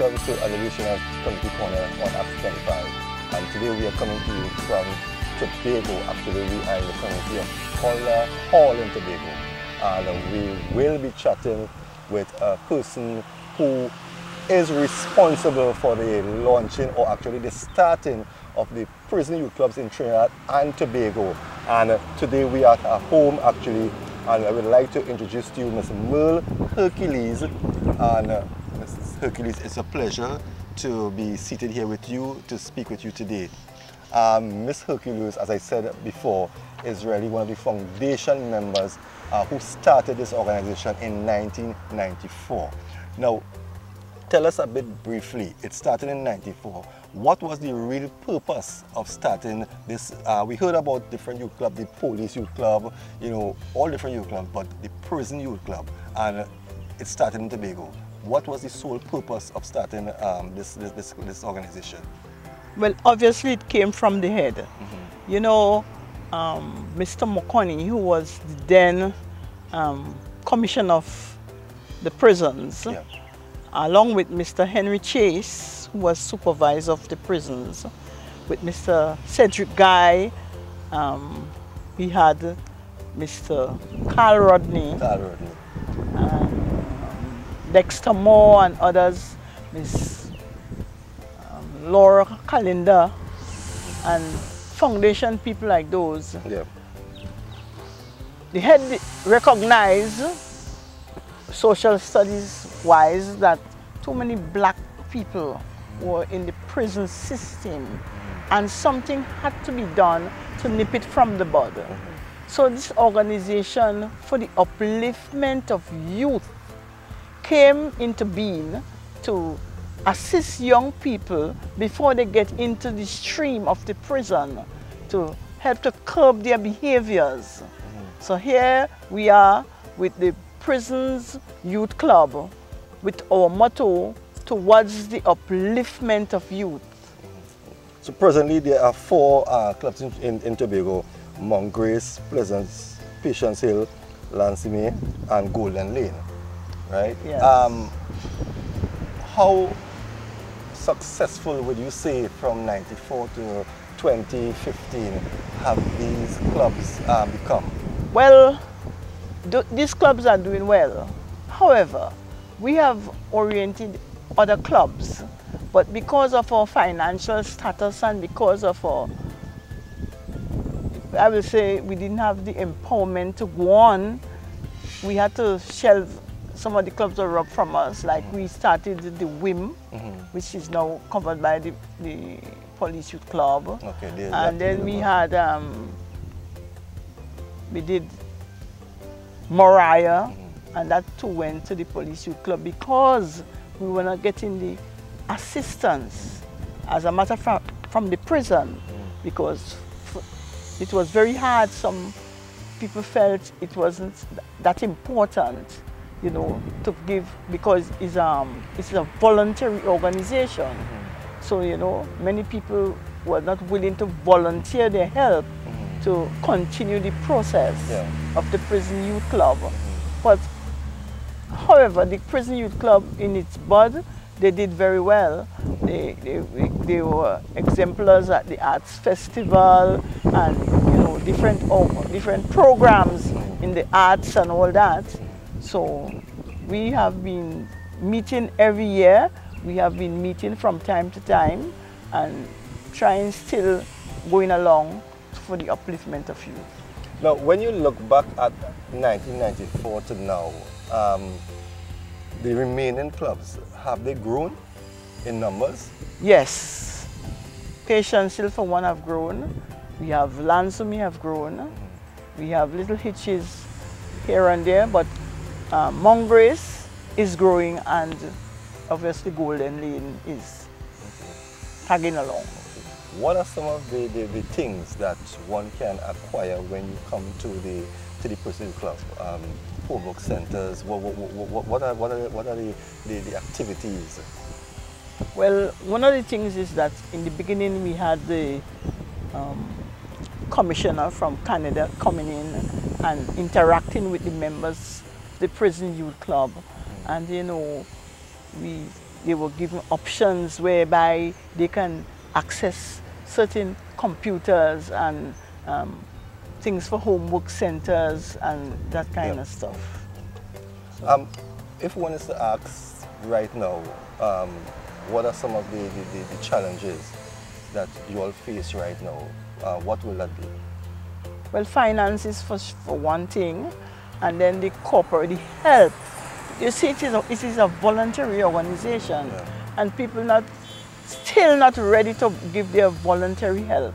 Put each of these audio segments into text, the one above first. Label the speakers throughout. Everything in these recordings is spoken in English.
Speaker 1: welcome to an edition of Community Corner on Act 25. And today we are coming to you from Tobago. Actually, we are in the community of Hall in Tobago. And we will be chatting with a person who is responsible for the launching, or actually the starting, of the prison youth clubs in Trinidad and Tobago. And today we are at our home actually, and I would like to introduce to you Ms. Merle Hercules. And Ms. Hercules, it's a pleasure to be seated here with you, to speak with you today. Ms. Hercules, as I said before, is really one of the foundation members who started this organization in 1994. Now, tell us a bit briefly, it started in 94. What was the real purpose of starting this? We heard about different youth clubs, the police youth club, you know, all different youth clubs, but the prison youth club, and it started in Tobago. What was the sole purpose of starting this organization?
Speaker 2: Well, obviously it came from the head. Mm-hmm. You know, Mr. McConney, who was the then commissioner of the prisons, yeah, along with Mr. Henry Chase, who was supervisor of the prisons, with Mr. Cedric Guy, we had Mr. Carl Rodney, and Dexter Moore and others, Miss Laura Kalinda, and foundation people like those. Yeah. The head recognized, social studies wise, that too many black people were in the prison system and something had to be done to nip it from the bud. So this organization for the upliftment of youth came into being to assist young people before they get into the stream of the prison, to help to curb their behaviors. So here we are with the Prisons Youth Club, with our motto, towards the upliftment of youth.
Speaker 1: So presently there are 4 clubs in Tobago: Mount Grace, Pleasance, Patience Hill, Lanceme, and Golden Lane, right?
Speaker 2: Yes.
Speaker 1: How successful would you say from 94 to 2015 have these clubs become?
Speaker 2: Well, these clubs are doing well. However, we have oriented other clubs, but because of our financial status and because of our, I will say, we didn't have the empowerment to go on, we had to shelve some of the clubs that were up from us. Like we started the WIM, which is now covered by the Police Youth Club. Okay, and then we had, we did Mariah, and that too went to the Police Youth Club because we were not getting the assistance, as a matter of fact, from the prison, because it was very hard. Some people felt it wasn't that important, you know, to give, because it's a voluntary organization. So, you know, many people were not willing to volunteer their help to continue the process of the Prison Youth Club. But however, the Prison Youth Club in its bud, they did very well. They were exemplars at the Arts Festival, and you know, different programs in the arts and all that. So we have been meeting every year. We have been meeting from time to time and trying, still going along for the upliftment of youth.
Speaker 1: Now, when you look back at 1994 to now, the remaining clubs, have they grown in numbers?
Speaker 2: Yes. Patience Hill, for one, have grown. We have Lanceme have grown. We have little hitches here and there, but Mount Grace is growing, and obviously Golden Lane is tagging along.
Speaker 1: What are some of the things that one can acquire when you come to the Prison Club? Homework centers, what are the activities?
Speaker 2: Well, one of the things is that in the beginning we had the commissioner from Canada coming in and interacting with the members, the Prison Youth Club, and you know, we they were given options whereby they can access certain computers and things for homework centers and that kind of stuff.
Speaker 1: If one is to ask right now, what are some of the challenges that you all face right now? What will that be?
Speaker 2: Well, finances for one thing, and then the corporate, the help. You see, it is a voluntary organization, and people still not ready to give their voluntary help.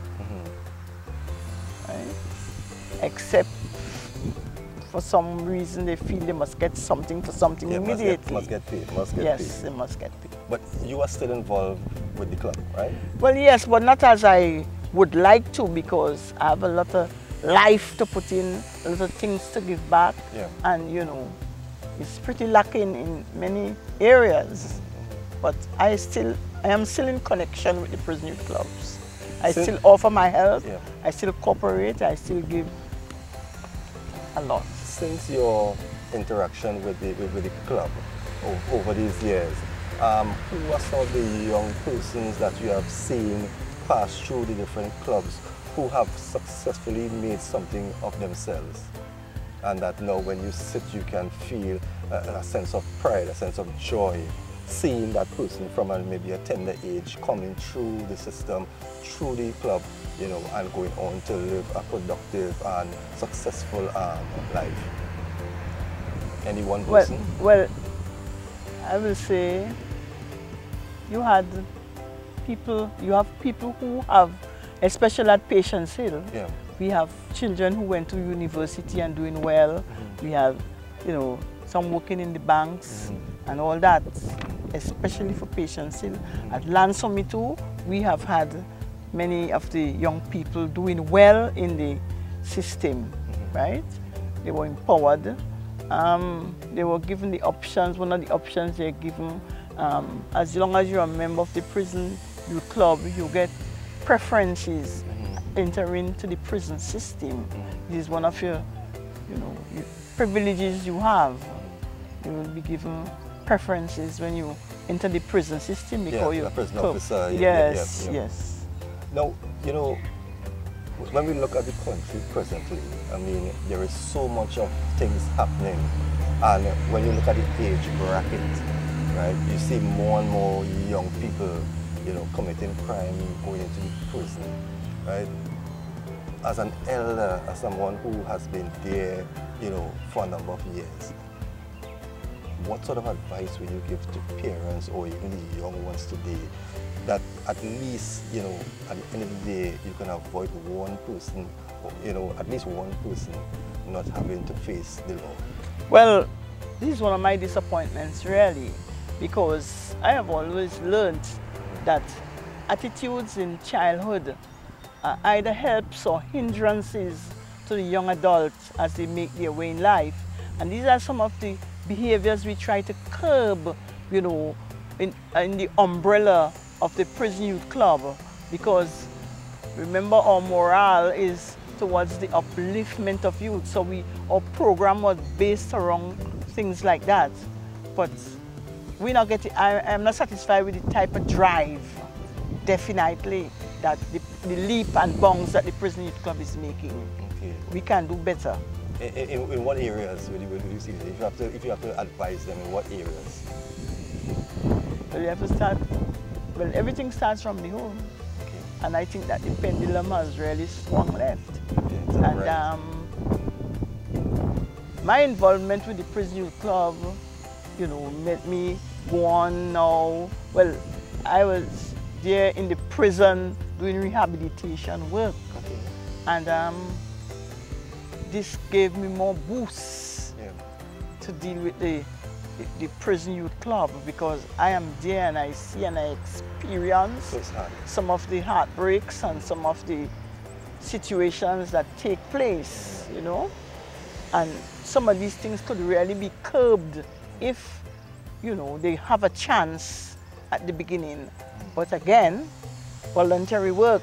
Speaker 2: Right? Except for some reason they feel they must get something for something immediately.
Speaker 1: Must get paid.
Speaker 2: Yes, they must get paid.
Speaker 1: But you are still involved with the club, right?
Speaker 2: Well, yes, but not as I would like to, because I have a lot of life to put in, a lot of things to give back, and you know, it's pretty lacking in many areas. But I am still in connection with the prison youth clubs. I still offer my help, I still cooperate, I still give a lot.
Speaker 1: Since your interaction with the club over these years, who are some of the young persons that you have seen pass through the different clubs who have successfully made something of themselves, and that now when you sit you can feel a sense of pride, a sense of joy, seeing that person from maybe a tender age coming through the system, through the club, you know, and going on to live a productive and successful life? Any one person?
Speaker 2: Well, I will say you have people who have, especially at Patience Hill, we have children who went to university and doing well. We have, you know, some working in the banks and all that, especially for Patience Hill. At Land Summit too, we have had many of the young people doing well in the system, right? They were empowered. They were given the options. One of the options they're given, as long as you're a member of the prison youth club, you get preferences entering to the prison system. This is one of your, privileges you have. You will be given preferences when you enter the prison system because you're a prison officer. Yes, yes.
Speaker 1: Now, you know, when we look at the country presently, I mean, there is so much of things happening, and when you look at the age bracket, right, you see more and more young people, you know, committing crime, going into the prison, right? As an elder, as someone who has been there, you know, for a number of years, what sort of advice will you give to parents or even the young ones today that at least, you know, at the end of the day, you can avoid one person, or, you know, at least one person not having to face the law?
Speaker 2: Well, this is one of my disappointments, really, because I have always learned that attitudes in childhood are either helps or hindrances to the young adults as they make their way in life. And these are some of the behaviors we try to curb, you know, in the umbrella of the prison youth club, because remember, our morale is towards the upliftment of youth. So our program was based around things like that. But we're not getting, I'm not satisfied with the type of drive, definitely, that the leap and bounds that the prison youth club is making. Okay. We can do better.
Speaker 1: In what areas would you see this? If you have to advise them, in what areas?
Speaker 2: Well, you have to start, well, everything starts from the home. Okay. And I think that the pendulum has really swung left. Okay, and right? My involvement with the prison youth club, you know, made me go on now. Well, I was there in the prison doing rehabilitation work. Okay. And this gave me more boosts to deal with the prison youth club, because I am there and I see and I experience some of the heartbreaks and some of the situations that take place, you know. And some of these things could really be curbed if, you know, they have a chance at the beginning. But again, voluntary work,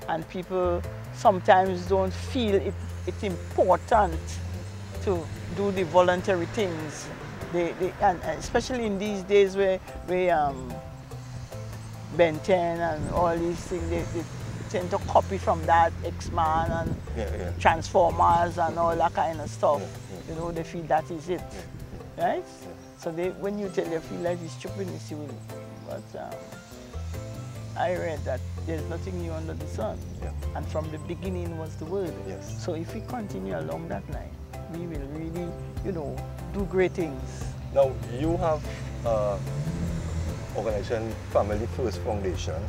Speaker 2: and people sometimes don't feel it's important to do the voluntary things. And especially in these days where Ben 10 and all these things, they tend to copy from that, X-Man and Transformers and all that kind of stuff. You know, they feel that is it, right? So when you tell them feel like it's stupidness, you will. But I read that there's nothing new under the sun, and from the beginning was the word. So if we continue along that line, we will really, you know, do great things.
Speaker 1: Now you have organization Family First Foundation,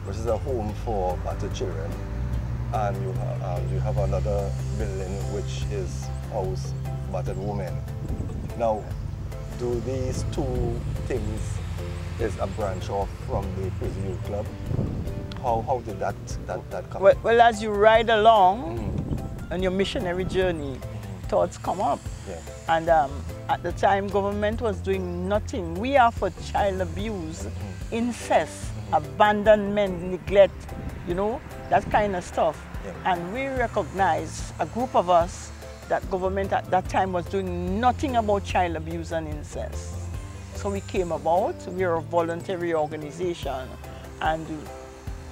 Speaker 1: which is a home for battered children, and you have another building which is house battered women. Now, do these two things is a branch off from the Prison Youth Club? How did that come?
Speaker 2: Well, as you ride along on your missionary journey, thoughts come up. And at the time, government was doing nothing. We are for child abuse, incest, abandonment, neglect, you know, that kind of stuff. And we recognize, a group of us, that government at that time was doing nothing about child abuse and incest. So we came about, we are a voluntary organization, and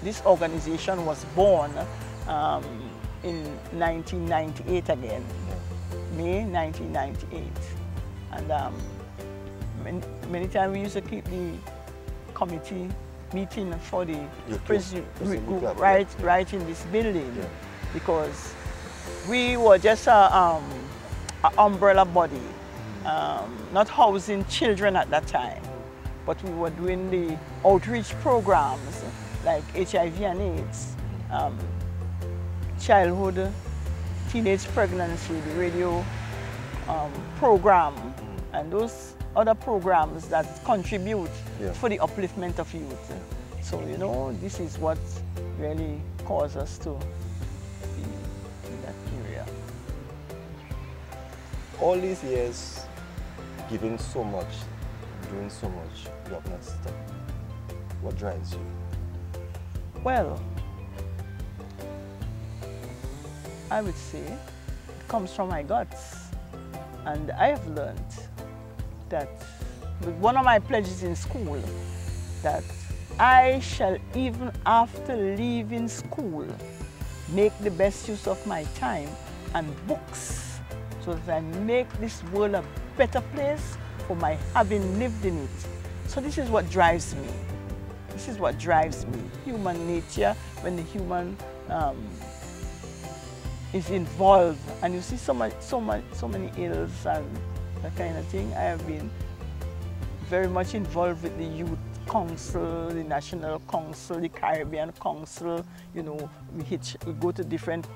Speaker 2: this organization was born in 1998 again, May 1998. And many times we used to keep the committee meeting for the prison group right in this building, because we were just an umbrella body, not housing children at that time, but we were doing the outreach programs like HIV and AIDS, childhood, teenage pregnancy, the radio program, and those other programs that contribute for the upliftment of youth. So, you know, this is what really caused us to be in that area.
Speaker 1: All these years, giving so much, doing so much, you have not stopped. What drives you?
Speaker 2: Well, I would say it comes from my guts. And I have learned that with one of my pledges in school, that I shall, even after leaving school, make the best use of my time and books, so that I make this world a better place for my having lived in it. So this is what drives me. This is what drives me. Human nature, when the human is involved, and you see so many ills and that kind of thing. I have been very much involved with the Youth Council, the National Council, the Caribbean Council. You know, we go to different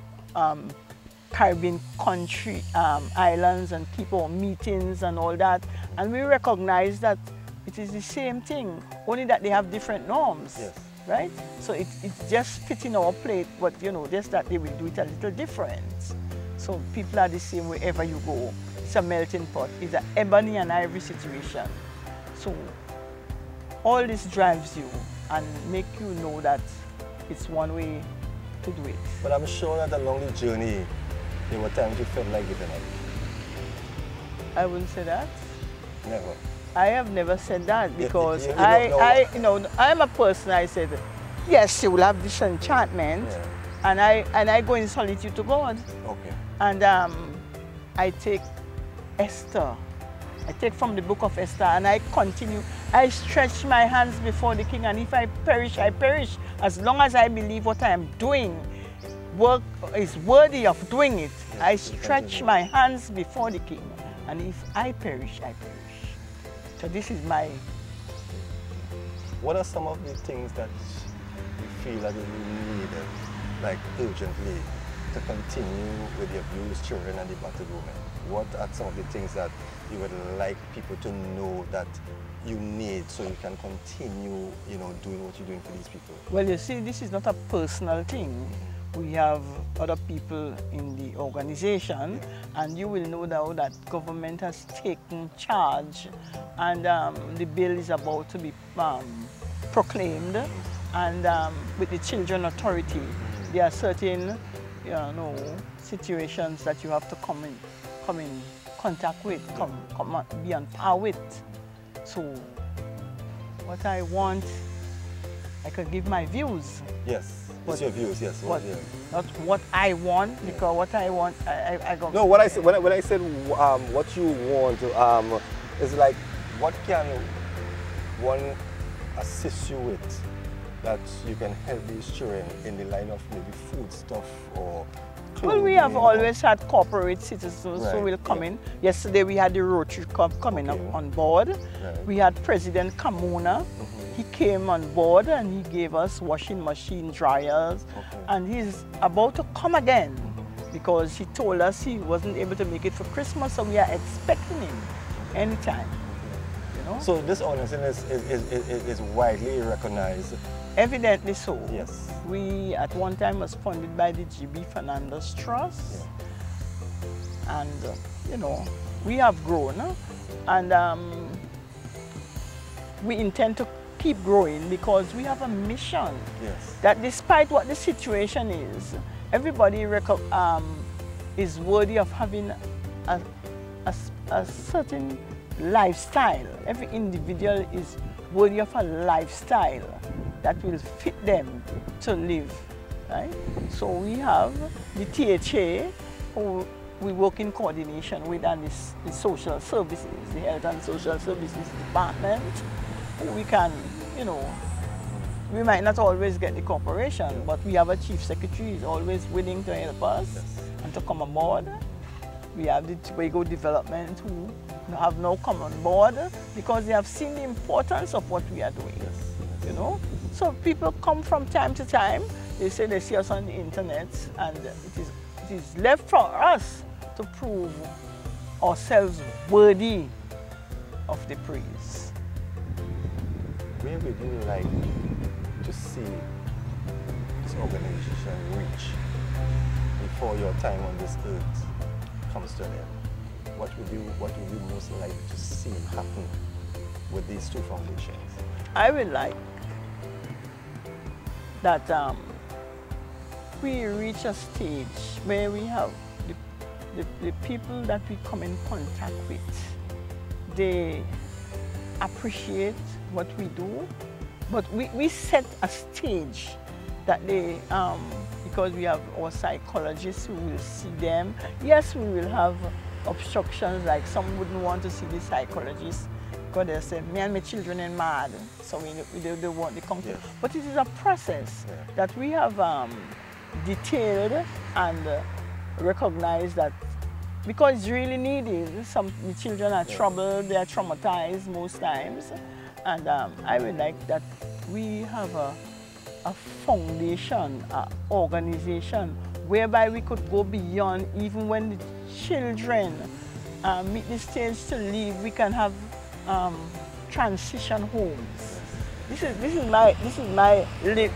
Speaker 2: Caribbean country islands and keep our meetings and all that. And we recognize that it is the same thing, only that they have different norms. Right? So it just fits in our plate, but you know, just that they will do it a little different. So people are the same wherever you go. It's a melting pot. It's an ebony and ivory situation. So all this drives you and make you know that it's one way to do it.
Speaker 1: But I'm sure that along the journey, there were times you felt like giving up.
Speaker 2: I wouldn't say that.
Speaker 1: Never.
Speaker 2: I have never said that, because I'm a person. I said, yes, you will have this enchantment, and I go in solitude to God. And I take Esther. I take from the book of Esther, and I continue. I stretch my hands before the king, and if I perish, I perish. As long as I believe what I am doing is worthy of doing it, I stretch my hands before the king, and if I perish, I perish. So this is my...
Speaker 1: What are some of the things that you feel that you need, like urgently, to continue with the abused children and the battered women? What are some of the things that you would like people to know that you need so you can continue, you know, doing what you're doing for these people?
Speaker 2: Well, you see, this is not a personal thing. We have other people in the organization, and you will know now that government has taken charge, and the bill is about to be proclaimed, and with the Children Authority, there are certain, you know, situations that you have to come contact with, be on par with. So what I want, I can give my views.
Speaker 1: Yes, it's your views, yes.
Speaker 2: Not what I want, because what I want, I go.
Speaker 1: No, what I said, when I said what you want, is like, what can one assist you with that you can help these children in the line of maybe food stuff or clothing?
Speaker 2: Well, we have always had corporate citizens who will come in. Yesterday we had the Rotary Club coming up on board. Right. We had President Kamuna. He came on board and he gave us washing machine, dryers, and he's about to come again because he told us he wasn't able to make it for Christmas, so we are expecting him anytime. You know?
Speaker 1: So this organization is widely recognized.
Speaker 2: Evidently so.
Speaker 1: Yes.
Speaker 2: We at one time was funded by the GB Fernandez Trust, and you know, we have grown, and we intend to keep growing because we have a mission.
Speaker 1: Yes.
Speaker 2: That despite what the situation is, everybody is worthy of having a certain lifestyle. Every individual is worthy of a lifestyle that will fit them to live, right? So we have the THA, who we work in coordination with, and the social services, the health and social services department. We can, you know, we might not always get the cooperation, but we have a chief secretary who is always willing to help us and to come on board. We have the Tobago Development who have now come on board because they have seen the importance of what we are doing, you know. So people come from time to time, they say they see us on the internet, and it is left for us to prove ourselves worthy of the praise.
Speaker 1: Where would you like to see this organization reach before your time on this earth comes to an end? What would you most like to see happen with these two foundations?
Speaker 2: I would like that we reach a stage where we have the people that we come in contact with, they appreciate what we do, but we set a stage that they, because we have our psychologists who will see them. Yes, we will have obstructions, like some wouldn't want to see the psychologist because they say, me and my children are mad, so they want to come to. But it is a process that we have detailed and recognized that, because it's really needed. The children are troubled, they are traumatized most times, and I would like that we have a foundation, an organization whereby we could go beyond. Even when the children meet the stage to leave, we can have transition homes. This is my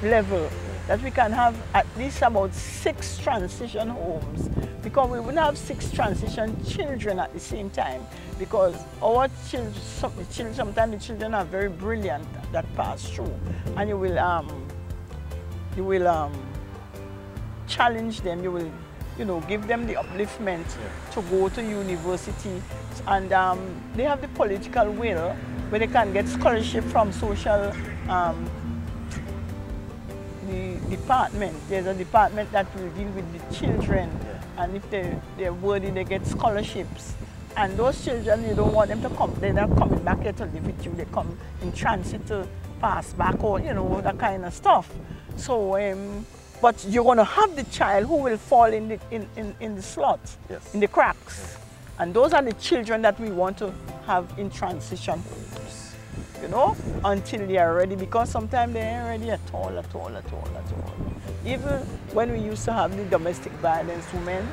Speaker 2: level, that we can have at least about 6 transition homes, because we wouldn't have 6 transition children at the same time, because our children, sometimes the children are very brilliant that pass through, and you will challenge them, you will, you know, give them the upliftment to go to university, and they have the political will where they can get scholarship from social the department. There's a department that will deal with the children, and if they're worthy, they get scholarships. And those children, you don't want them to come, they're not coming back here to live with you, they come in transit to pass back, or, you know, that kind of stuff. So, but you're going to have the child who will fall in the slot, in the cracks. And those are the children that we want to have in transition homes, you know, until they are ready, because sometimes they ain't ready at all. Even when we used to have the domestic violence women,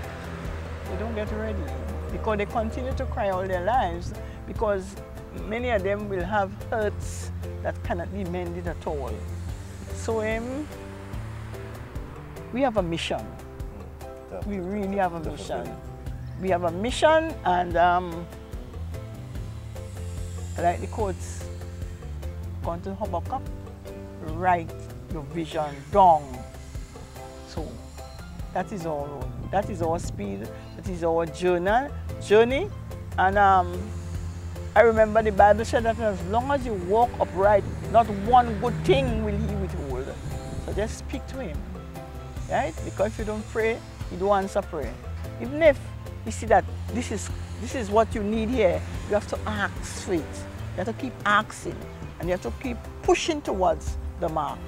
Speaker 2: they don't get ready, because they continue to cry all their lives, because many of them will have hurts that cannot be mended at all. So we have a mission. We really have a mission. We have a mission, and like the quotes, going to Habakkuk, write your vision down. So that is our road. That is our speed. That is our journey. And I remember the Bible said that as long as you walk upright, not one good thing will he withhold. So just speak to him, right? Because if you don't pray, he don't answer prayer. Even if you see that this is what you need here, you have to ask for it. You have to keep asking, and you have to keep pushing towards the mark.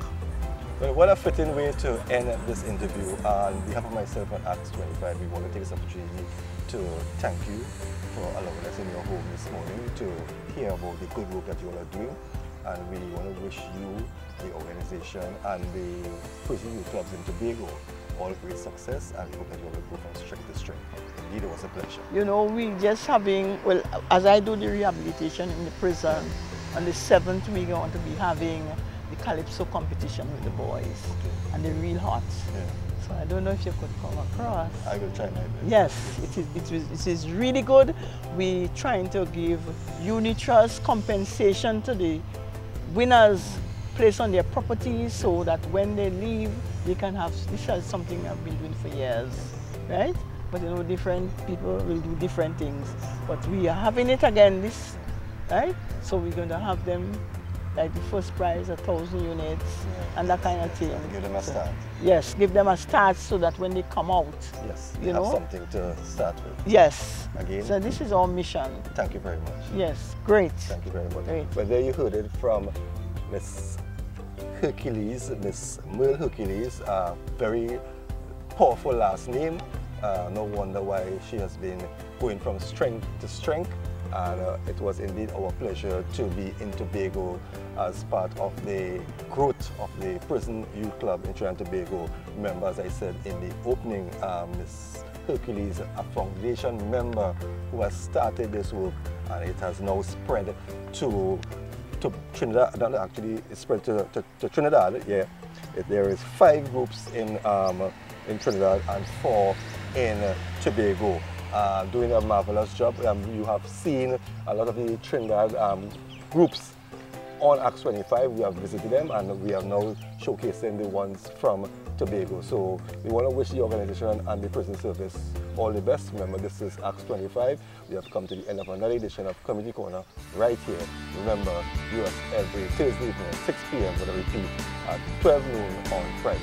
Speaker 1: Well, what a fitting way to end this interview. On behalf of myself and Acts 25, we want to take this opportunity to thank you for allowing us in your home this morning to hear about the good work that you all are doing. And we want to wish you, the organization, and the prison youth clubs in Tobago all great success, and we hope that you will go from strength to strength. Indeed, it was a pleasure.
Speaker 2: You know, we just having, well, as I do the rehabilitation in the prison, on the 7th we're going to be having the Calypso competition with the boys, and the real hot.
Speaker 1: Yeah.
Speaker 2: So I don't know if you could come across.
Speaker 1: I will try my best.
Speaker 2: Yes, it is really good. We're trying to give Unitrust compensation to the winners placed on their properties so that when they leave, they can have, this is something I've been doing for years, right? But you know, different people will do different things. But we are having it again this, right? So we're going to have them, like the first prize, 1,000 units, and that kind of thing.
Speaker 1: And give them a start.
Speaker 2: Yes, give them a start so that when they come out,
Speaker 1: yes,
Speaker 2: you know,
Speaker 1: have something to start with.
Speaker 2: Yes.
Speaker 1: Again.
Speaker 2: So this is our mission.
Speaker 1: Thank you very much.
Speaker 2: Yes, great.
Speaker 1: Thank you very much.
Speaker 2: Great.
Speaker 1: Well, there you heard it from Miss Hercules, Miss Merle Hercules, very powerful last name. No wonder why she has been going from strength to strength. And it was indeed our pleasure to be in Tobago as part of the growth of the Prison Youth Club in Trinidad and Tobago. Remember, as I said in the opening, Miss Hercules, a foundation member who has started this work, and it has now spread to Trinidad. Actually, it's spread to Trinidad. Yeah, there is 5 groups in Trinidad and 4 in Tobago. Doing a marvelous job. You have seen a lot of the Trinidad groups on Acts 25. We have visited them, and we are now showcasing the ones from Tobago. So we want to wish the organization and the prison service all the best. Remember, this is Acts 25. We have come to the end of another edition of Community Corner right here. Remember, view us every Thursday evening at 6 p.m. with a repeat at 12 noon on Friday.